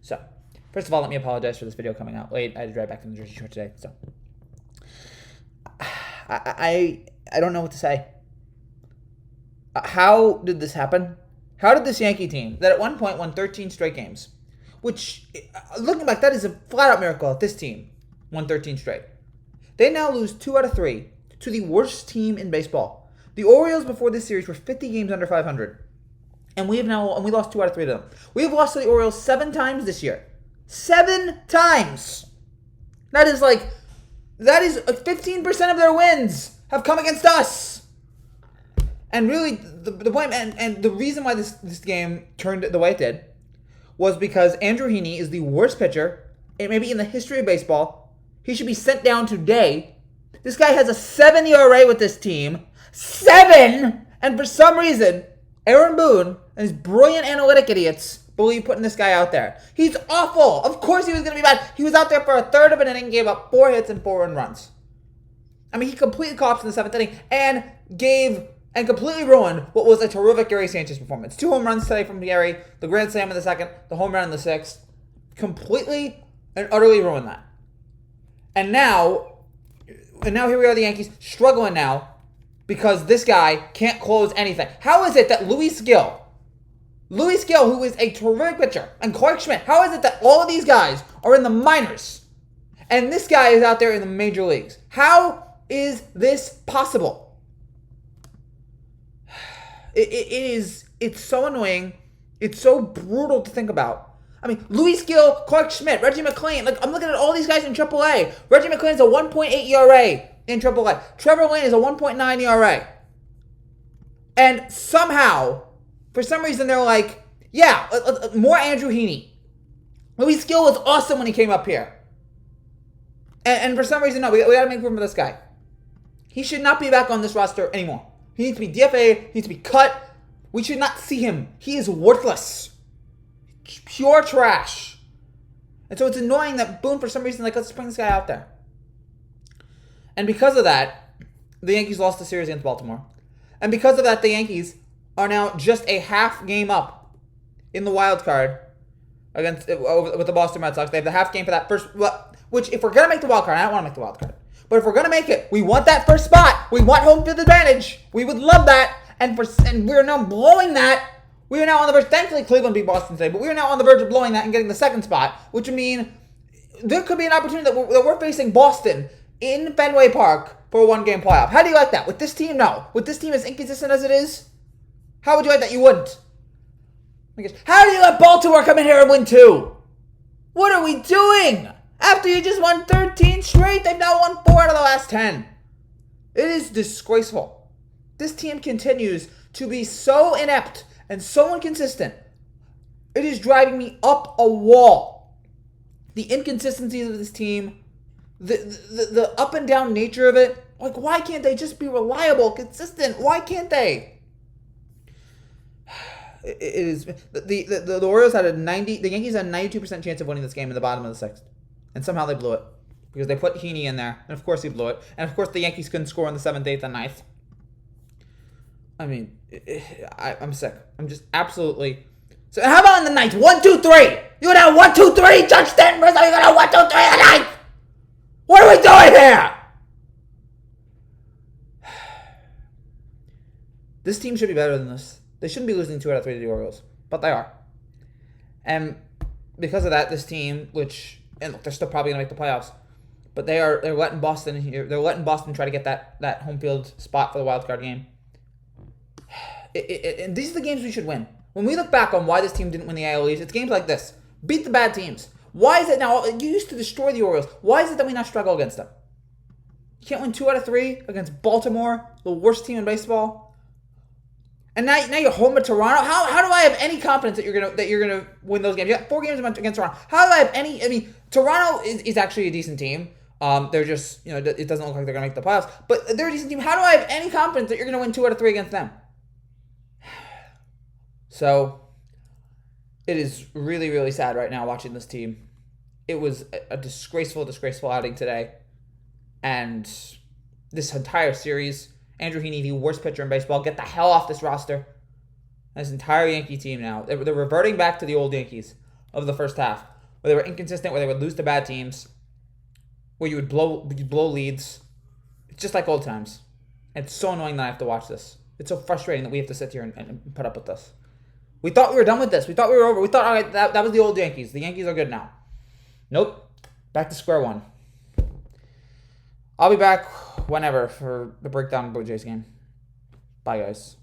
So, first of all, let me apologize for this video coming out late. I had to drive back from the Jersey Shore today. So, I don't know what to say. How did this happen? How did this Yankee team that at one point won 13 straight games, which, looking back, that is a flat-out miracle that this team won 13 straight. They now lose 2 out of 3 to the worst team in baseball. The Orioles before this series were 50 games under 500. And we lost 2 out of 3 to them. We have lost to the Orioles 7 times this year. 7 times! That is 15% of their wins have come against us. And really, the point and the reason why this game turned the way it did was because Andrew Heaney is the worst pitcher, maybe in the history of baseball. He should be sent down today. This guy has a 7 ERA with this team. 7! And for some reason, Aaron Boone and his brilliant analytic idiots believe putting this guy out there. He's awful. Of course he was going to be bad. He was out there for a third of an inning, gave up 4 hits and 4 earned runs. I mean, he completely collapsed in the 7th inning and completely ruined what was a terrific Gary Sanchez performance. 2 home runs today from Gary, the grand slam in the 2nd, the home run in the 6th. Completely and utterly ruined that. And now here we are, the Yankees, struggling now because this guy can't close anything. How is it that Luis Gil, who is a terrific pitcher, and Clark Schmidt, how is it that all of these guys are in the minors and this guy is out there in the major leagues? How is this possible? It's so annoying. It's so brutal to think about. I mean, Luis Gil, Clark Schmidt, Reggie McClain. I'm looking at all these guys in AAA. Reggie McClain's a 1.8 ERA in AAA. Trevor Lane is a 1.9 ERA. And somehow, for some reason, they're like, yeah, more Andrew Heaney. Luis Gil was awesome when he came up here. And for some reason, no, we got to make room for this guy. He should not be back on this roster anymore. He needs to be DFA'd. He needs to be cut. We should not see him. He is worthless. Pure trash. And so it's annoying that Boone, for some reason, let's bring this guy out there. And because of that, the Yankees lost the series against Baltimore. And because of that, the Yankees are now just a half game up in the wild card with the Boston Red Sox. They have the half game for that first, which if we're going to make the wild card, I don't want to make the wild card. But if we're going to make it, we want that first spot. We want home field advantage. We would love that. And we're now blowing that. We are now on the verge. Thankfully, Cleveland beat Boston today. But we are now on the verge of blowing that and getting the second spot. Which would mean there could be an opportunity that we're facing Boston in Fenway Park for a one-game playoff. How do you like that? With this team, no. With this team as inconsistent as it is, how would you like that? You wouldn't. How do you let Baltimore come in here and win 2? What are we doing? After you just won 13 straight, they've now won 4 out of the last 10. It is disgraceful. This team continues to be so inept and so inconsistent. It is driving me up a wall. The inconsistencies of this team, the up and down nature of it. Why can't they just be reliable, consistent? Why can't they? It is the Orioles had the Yankees had a 92% chance of winning this game in the bottom of the 6th. And somehow they blew it. Because they put Heaney in there. And of course he blew it. And of course the Yankees couldn't score in the 7th, 8th, and 9th. I mean, I'm sick. I'm just absolutely... So how about in the 9th? 1, 2, 3! You would have 1, 2, 3! Judge Stanton, you're going to have 1, 2, 3 in the 9th! What are we doing here? This team should be better than this. They shouldn't be losing 2 out of 3 to the Orioles. But they are. And because of that, this team, and look, they're still probably going to make the playoffs. But they're letting Boston here. They're letting Boston try to get that home field spot for the wild card game. And these are the games we should win. When we look back on why this team didn't win the AL East, it's games like this. Beat the bad teams. Why is it now? You used to destroy the Orioles. Why is it that we now struggle against them? You can't win 2 out of 3 against Baltimore, the worst team in baseball. And now you're home at Toronto. How do I have any confidence that you're gonna win those games? You got 4 games against Toronto. How do I have any? I mean, Toronto is actually a decent team. They're just it doesn't look like they're gonna make the playoffs, but they're a decent team. How do I have any confidence that you're gonna win 2 out of 3 against them? So it is really, really sad right now watching this team. It was a disgraceful outing today, and this entire series. Andrew Heaney, the worst pitcher in baseball, get the hell off this roster. This entire Yankee team now. They're reverting back to the old Yankees of the first half. where they were inconsistent, where they would lose to bad teams, where you'd blow leads. It's just like old times. And it's so annoying that I have to watch this. It's so frustrating that we have to sit here and put up with this. We thought we were done with this. We thought we were over. We thought, all right, that was the old Yankees. The Yankees are good now. Nope. Back to square one. I'll be back whenever for the breakdown of Blue Jays game. Bye, guys.